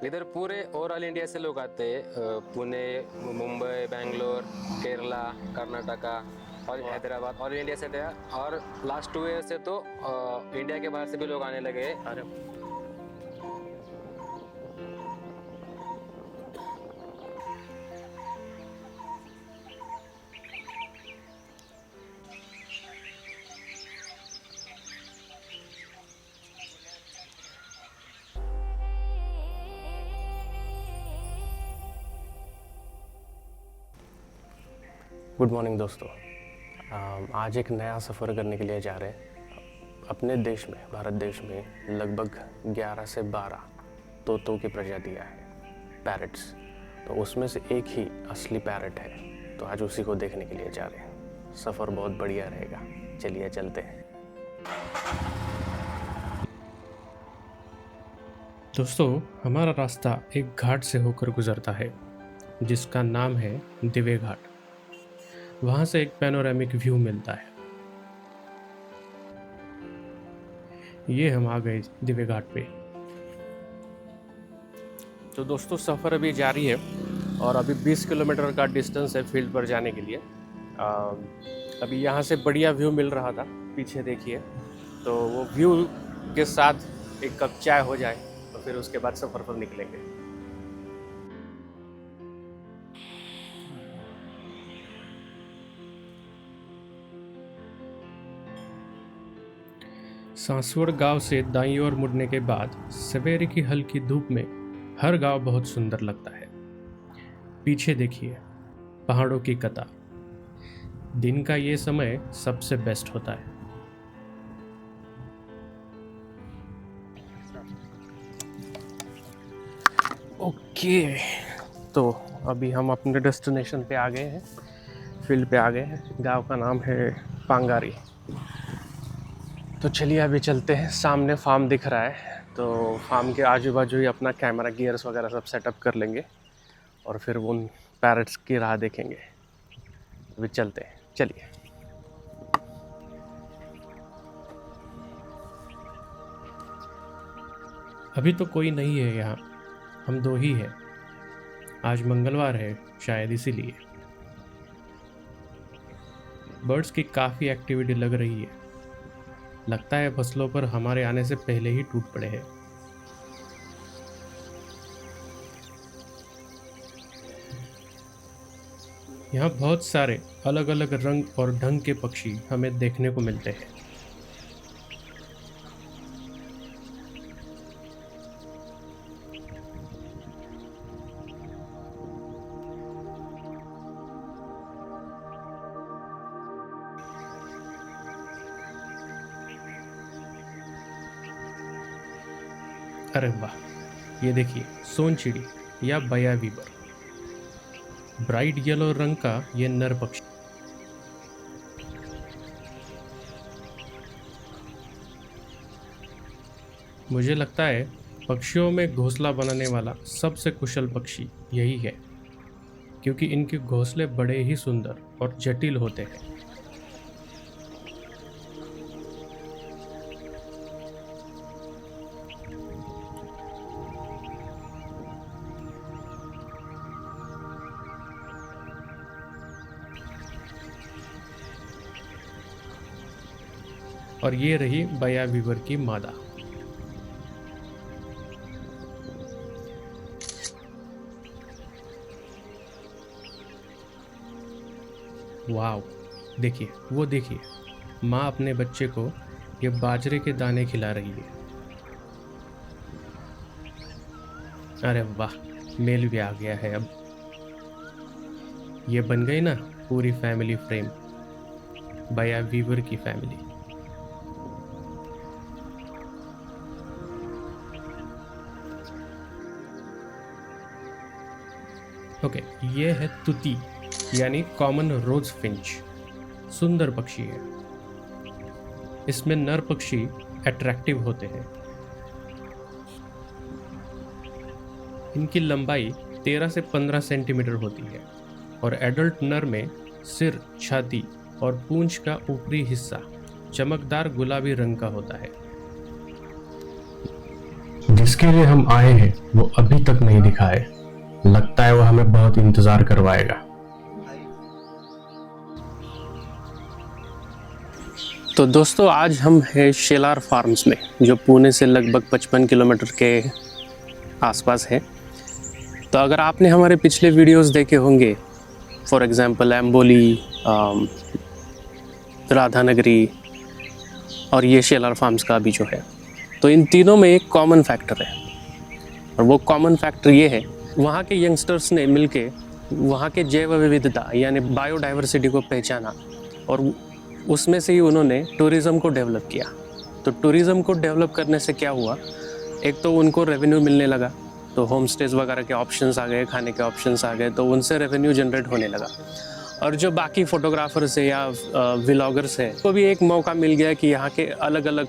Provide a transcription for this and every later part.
इधर पूरे overall India से लोग आते हैं, पुणे, मुंबई, बैंगलोर, केरला, कर्नाटका और हैदराबाद और इंडिया से थे। और लास्ट 2 ईयर से तो इंडिया के बाहर से भी लोग आने लगे हैं। अरे गुड मॉर्निंग दोस्तों। आज एक नया सफ़र करने के लिए जा रहे हैं। अपने देश में, भारत देश में लगभग 11 से 12 तोतों की प्रजातियां हैं, पैरट्स। तो उसमें से एक ही असली पैरट है, तो आज उसी को देखने के लिए जा रहे हैं। सफ़र बहुत बढ़िया रहेगा, चलिए चलते हैं। दोस्तों, हमारा रास्ता एक घाट से होकर गुजरता है जिसका नाम है दिवे घाट। वहाँ से एक पैनोरामिक व्यू मिलता है। ये हम आ गए दिवे घाट पे। तो दोस्तों, सफ़र अभी जारी है और अभी 20 किलोमीटर का डिस्टेंस है फील्ड पर जाने के लिए। अभी यहाँ से बढ़िया व्यू मिल रहा था, पीछे देखिए। तो वो व्यू के साथ एक कप चाय हो जाए तो फिर उसके बाद सफ़र पर निकलेंगे। सांसवड़ गांव से दाईं ओर मुड़ने के बाद सवेरे की हल्की धूप में हर गांव बहुत सुंदर लगता है। पीछे देखिए, पहाड़ों की कतार। दिन का ये समय सबसे बेस्ट होता है। ओके, तो अभी हम अपने डेस्टिनेशन पे आ गए हैं, फील्ड पे आ गए हैं। गांव का नाम है पांगारी। तो चलिए अभी चलते हैं। सामने फार्म दिख रहा है, तो फार्म के आजू बाजू ही अपना कैमरा गियर्स वगैरह सब सेटअप कर लेंगे और फिर उन पैरट्स की राह देखेंगे। अभी चलते हैं, चलिए। अभी तो कोई नहीं है यहाँ, हम दो ही हैं। आज मंगलवार है, शायद इसीलिए। बर्ड्स की काफ़ी एक्टिविटी लग रही है। लगता है फसलों पर हमारे आने से पहले ही टूट पड़े हैं। यहाँ बहुत सारे अलग अलग रंग और ढंग के पक्षी हमें देखने को मिलते हैं। अरे वाह, ये देखिए, सोनचिड़ी या बया वीबर। ब्राइट येलो रंग का ये नर पक्षी। मुझे लगता है पक्षियों में घोंसला बनाने वाला सबसे कुशल पक्षी यही है, क्योंकि इनके घोंसले बड़े ही सुंदर और जटिल होते हैं। और ये रही बया वीवर की मादा। वाओ, देखिए, वो देखिए, माँ अपने बच्चे को ये बाजरे के दाने खिला रही है। अरे वाह, मेल भी आ गया है अब। ये बन गई ना पूरी फैमिली फ्रेम, बया वीवर की फैमिली। ओके, ये है तुती यानी कॉमन रोज फिंच। सुंदर पक्षी है। इसमें नर पक्षी अट्रैक्टिव होते हैं। इनकी लंबाई 13 से 15 सेंटीमीटर होती है और एडल्ट नर में सिर, छाती और पूंछ का ऊपरी हिस्सा चमकदार गुलाबी रंग का होता है। जिसके लिए हम आए हैं वो अभी तक नहीं दिखा है। लगता है वो हमें बहुत इंतजार करवाएगा। तो दोस्तों आज हम हैं शेलार फार्म्स में, जो पुणे से लगभग 55 किलोमीटर के आसपास है। तो अगर आपने हमारे पिछले वीडियोस देखे होंगे, फॉर एग्जांपल एम्बोली, राधानगरी और ये शेलार फार्म्स का भी जो है, तो इन तीनों में एक कॉमन फैक्टर है। और वो कॉमन फैक्टर ये है, वहाँ के यंगस्टर्स ने मिलके वहाँ के जैव विविधता यानी बायोडाइवर्सिटी को पहचाना और उसमें से ही उन्होंने टूरिज़्म को डेवलप किया। तो टूरिज़्म को डेवलप करने से क्या हुआ, एक तो उनको रेवेन्यू मिलने लगा, तो होम स्टेज वगैरह के ऑप्शंस आ गए, खाने के ऑप्शंस आ गए, तो उनसे रेवेन्यू जनरेट होने लगा। और जो बाकी फोटोग्राफर्स है या व्लॉगर्स है, को भी एक मौका मिल गया कि यहाँ के अलग अलग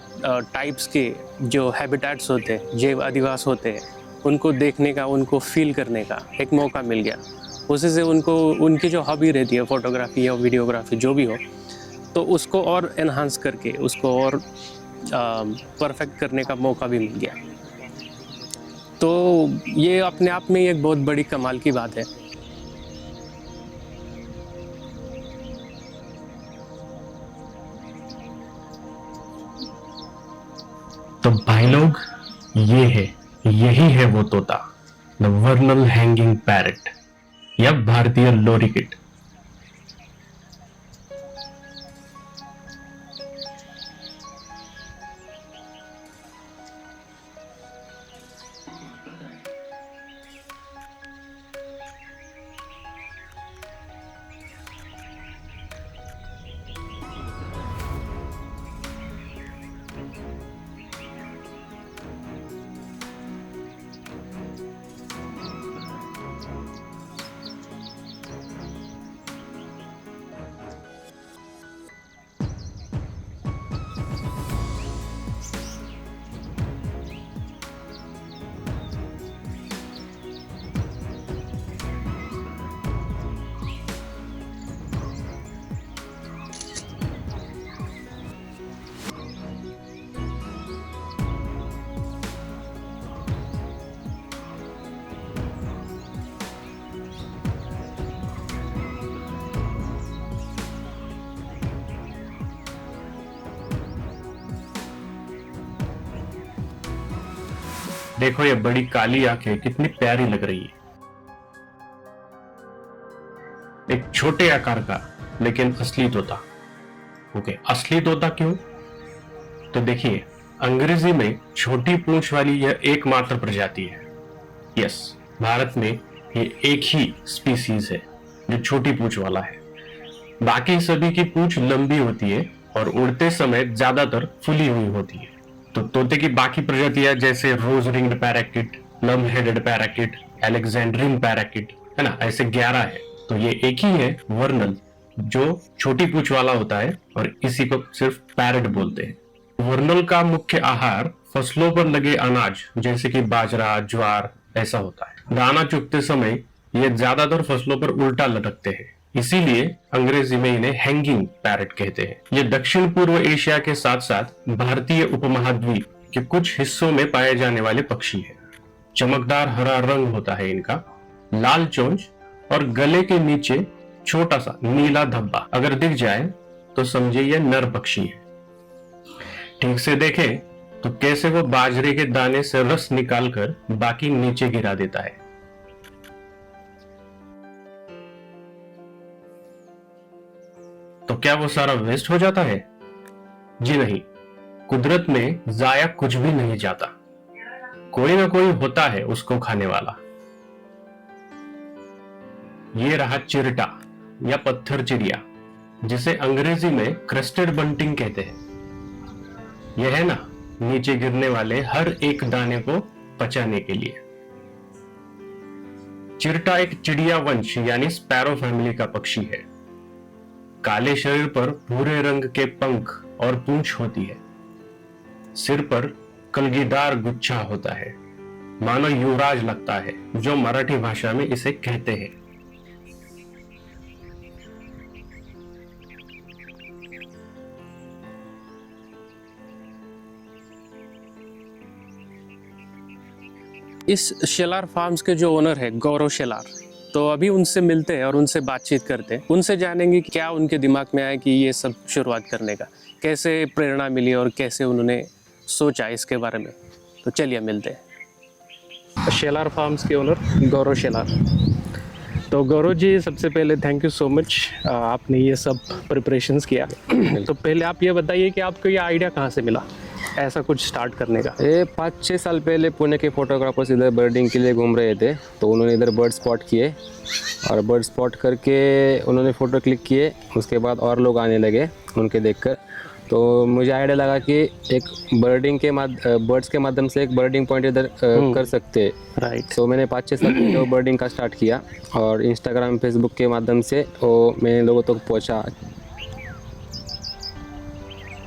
टाइप्स के जो हैबिटेट्स होते हैं, जैव अधिवास होते हैं, उनको देखने का, उनको फील करने का एक मौका मिल गया। उसी से उनको उनकी जो हॉबी रहती है, फोटोग्राफी या वीडियोग्राफी जो भी हो, तो उसको और एनहांस करके उसको और परफेक्ट करने का मौका भी मिल गया। तो ये अपने आप में एक बहुत बड़ी कमाल की बात है। तो भाई लोग, यही है वो तोता, द वर्नल हैंगिंग पैरट या भारतीय लोरिकिट। देखो ये बड़ी काली आंखें कितनी प्यारी लग रही है। एक छोटे आकार का लेकिन असली तोता। ओके, असली तोता क्यों? तो देखिए, अंग्रेजी में छोटी पूंछ वाली यह एकमात्र प्रजाति है। यस, भारत में ये एक ही स्पीसीज है जो छोटी पूंछ वाला है। बाकी सभी की पूंछ लंबी होती है और उड़ते समय ज्यादातर फुली हुई होती है। तो तोते की बाकी प्रजातियां जैसे रोज रिंग्ड पैराकिट, लंब हेडेड पैराकिट, अलेक्जेंड्रिन पैराकिट, है ना, ऐसे 11 है। तो ये एक ही है वर्नल, जो छोटी पूंछ वाला होता है और इसी को सिर्फ पैरट बोलते हैं। वर्नल का मुख्य आहार फसलों पर लगे अनाज जैसे कि बाजरा, ज्वार ऐसा होता है। दाना चुगते समय ये ज्यादातर फसलों पर उल्टा लटकते हैं, इसीलिए अंग्रेजी में इन्हें हैंगिंग पैरट कहते हैं। ये दक्षिण पूर्व एशिया के साथ साथ भारतीय उपमहाद्वीप के कुछ हिस्सों में पाए जाने वाले पक्षी है। चमकदार हरा रंग होता है इनका, लाल चोंच और गले के नीचे छोटा सा नीला धब्बा अगर दिख जाए तो समझे यह नर पक्षी है। ठीक से देखें तो कैसे वो बाजरे के दाने से रस निकालकर बाकी नीचे गिरा देता है। तो क्या वो सारा वेस्ट हो जाता है? जी नहीं, कुदरत में जाया कुछ भी नहीं जाता, कोई ना कोई होता है उसको खाने वाला। ये रहा चिरटा या पत्थर चिड़िया, जिसे अंग्रेजी में क्रेस्टेड बंटिंग कहते हैं। यह है ना, नीचे गिरने वाले हर एक दाने को पचाने के लिए। चिरटा एक चिड़िया वंश यानी स्पैरो फैमिली का पक्षी है। काले शरीर पर भूरे रंग के पंख और पूंछ होती है। सिर पर कलगीदार गुच्छा होता है, मानो युवराज लगता है, जो मराठी भाषा में इसे कहते हैं। इस शेलार फार्म्स के जो ओनर है गौरव शेलार, तो अभी उनसे मिलते हैं और उनसे बातचीत करते हैं। उनसे जानेंगे कि क्या उनके दिमाग में आया कि ये सब शुरुआत करने का, कैसे प्रेरणा मिली और कैसे उन्होंने सोचा इसके बारे में। तो चलिए मिलते हैं। शेलार फार्म्स के ओनर गौरव शेलार। तो गौरव जी, सबसे पहले थैंक यू सो मच, आपने ये सब प्रिपरेशंस किया। तो पहले आप ये बताइए कि आपको ये आइडिया कहाँ से मिला ऐसा कुछ स्टार्ट करने का? ये 5-6 साल पहले पुणे के फोटोग्राफर्स इधर बर्डिंग के लिए घूम रहे थे, तो उन्होंने इधर बर्ड स्पॉट किए और बर्ड स्पॉट करके उन्होंने फ़ोटो क्लिक किए। उसके बाद और लोग आने लगे उनके देखकर, तो मुझे आइडिया लगा कि एक बर्डिंग के बर्ड्स के माध्यम से एक बर्डिंग पॉइंट इधर कर सकते हैं। राइट। तो मैंने 5-6 साल पहले वो बर्डिंग का स्टार्ट किया और इंस्टाग्राम फेसबुक के माध्यम से वो मैंने लोगों तक पहुँचा।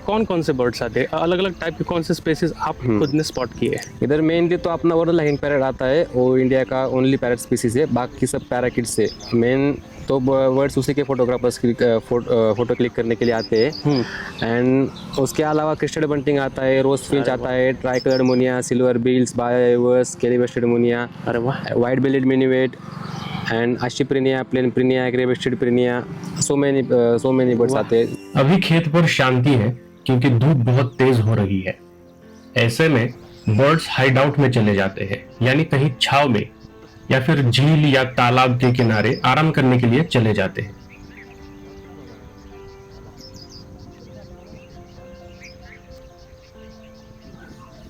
कौन कौन से बर्ड्स आते हैं, अलग अलग टाइप के कौन से स्पेसीज आप खुद ने स्पॉट किए? इधर मेनली तो अपना वर्ल्ड हैंगिंग पैरेट आता है, वो इंडिया का ओनली पैरेट स्पीसीज है, बाकी सब पैराकिट्स है। मेन तो बर्ड्स उसी के फोटोग्राफर्स की फोटो क्लिक करने के लिए आते हैं। एंड उसके अलावा क्रिस्टेड बंटिंग आता है, रोज फिंच आता है, tricoloured munia, silver bills, baya weavers, scaly breasted munia, अरे वाह। White bellied minivet and ashy prinia, plain prinia, grey breasted prinia, so many birds आते हैं। अभी खेत पर शांति है क्योंकि धूप बहुत तेज हो रही है। ऐसे में बर्ड्स हाइड आउट में चले जाते हैं, यानी कहीं छाव में या फिर झील या तालाब के किनारे आराम करने के लिए चले जाते हैं।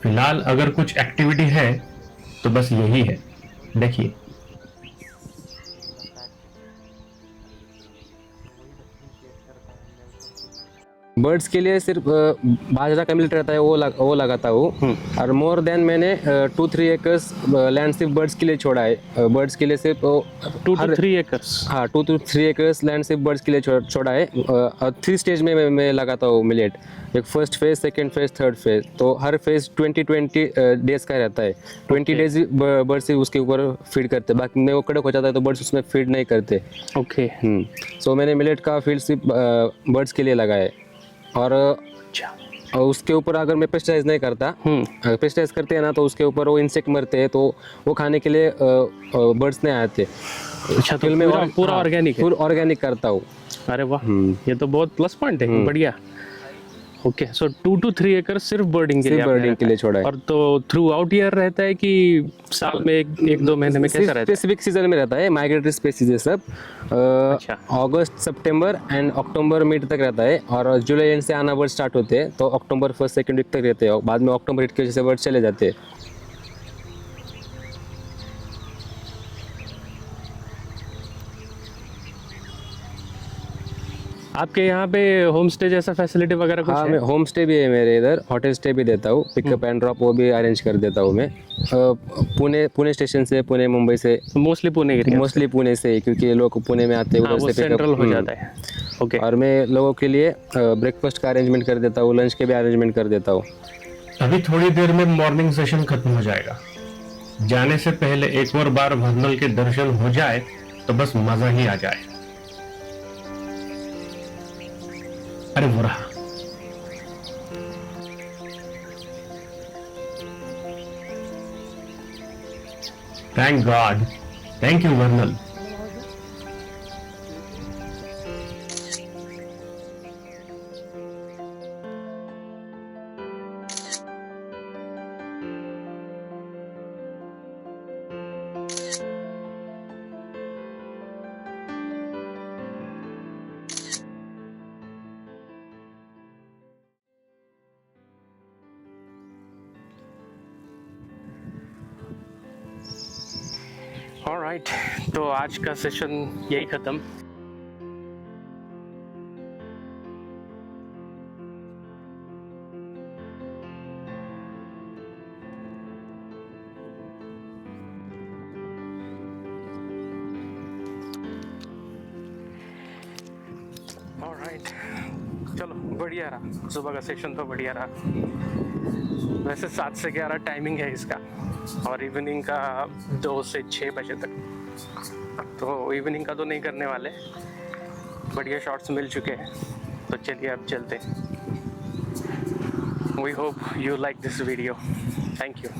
फिलहाल अगर कुछ एक्टिविटी है तो बस यही है, देखिए। बर्ड्स के लिए सिर्फ बाजरा का मिल्ट रहता है, वो लगाता हूँ। और मोर देन मैंने 2-3 एकर्स लैंड सिर्फ बर्ड्स के लिए छोड़ा है। बर्ड्स के लिए सिर्फ 2 to 3 एकर्स। हाँ, 2 to 3 एकर्स लैंड सिर्फ बर्ड्स के लिए छोड़ा है। 3 स्टेज में मैं लगाता हूँ मिलेट, एक first phase, second phase, third phase. तो हर फेज 20 डेज का रहता है। 20 डेज बर्ड्स सिर्फ उसके ऊपर फीड करते, बाकी में वो कड़क हो जाता है तो बर्ड्स उसमें फीड नहीं करते। ओके। सो मैंने मिलेट का फील्ड सिर्फ बर्ड्स के लिए लगाया है। और उसके ऊपर अगर मैं पेस्टिसाइड नहीं करता, पेस्टिसाइड करते हैं ना तो उसके ऊपर वो इंसेक्ट मरते हैं, तो वो खाने के लिए बर्ड्स नहीं आते। अच्छा, तो पूरा ऑर्गेनिक है? फुल ऑर्गेनिक करता हूँ। अरे वाह, ये तो बहुत प्लस पॉइंट है। बढ़िया। ओके, सो 2 to 3 एकड़ सिर्फ बर्डिंग के लिए आपने बर्डिंग रखा के लिए छोड़ा है। और तो थ्रू आउट ईयर रहता है कि साल में 1-2 महीने में कैसा रहता है? स्पेसिफिक सीजन में रहता है, माइग्रेटरी स्पीसीज है सब। अच्छा। अगस्त, सितंबर एंड अक्टूबर मिड तक रहता है और जुलाई एंड से आना बर्ड स्टार्ट होते हैं, तो अक्टूबर 1st-2nd वीक तक रहते हैं और बाद में अक्टूबर हिट की वजह से बर्ड चले जाते हैं। आपके यहाँ पे होम स्टे जैसा फैसिलिटी वगैरह कुछ हाँ, है? मैं होम स्टे भी है मेरे इधर, होटल स्टे भी देता हूँ, पिकअप एंड ड्रॉप वो भी अरेंज कर देता हूँ मैं। पुणे स्टेशन से, पुणे मुंबई से, mostly Pune area? Mostly Pune से, क्योंकि लोग पुणे में आते हैं, हाँ, वो उधर से सेंट्रल हो पिकअप। जाता है। ओके। और मैं लोगों के लिए ब्रेकफास्ट का अरेंजमेंट कर देता हूँ, लंच के भी अरेंजमेंट कर देता हूँ। अभी थोड़ी देर में मॉर्निंग सेशन खत्म हो जाएगा। जाने से पहले एक और बार वर्नल के दर्शन हो जाए तो बस मजा ही आ जाए। अरे वो रहा। Thank God, thank you वर्नल। Alright, तो आज का सेशन यही खत्म। ऑलराइट, चलो बढ़िया रहा, सुबह का सेशन तो बढ़िया रहा। वैसे 7 से 11 टाइमिंग है इसका और इवनिंग का 2 से 6 बजे तक। तो इवनिंग का तो नहीं करने वाले, बढ़िया शॉट्स मिल चुके हैं, तो चलिए अब चलते हैं। We hope you like this video. Thank you.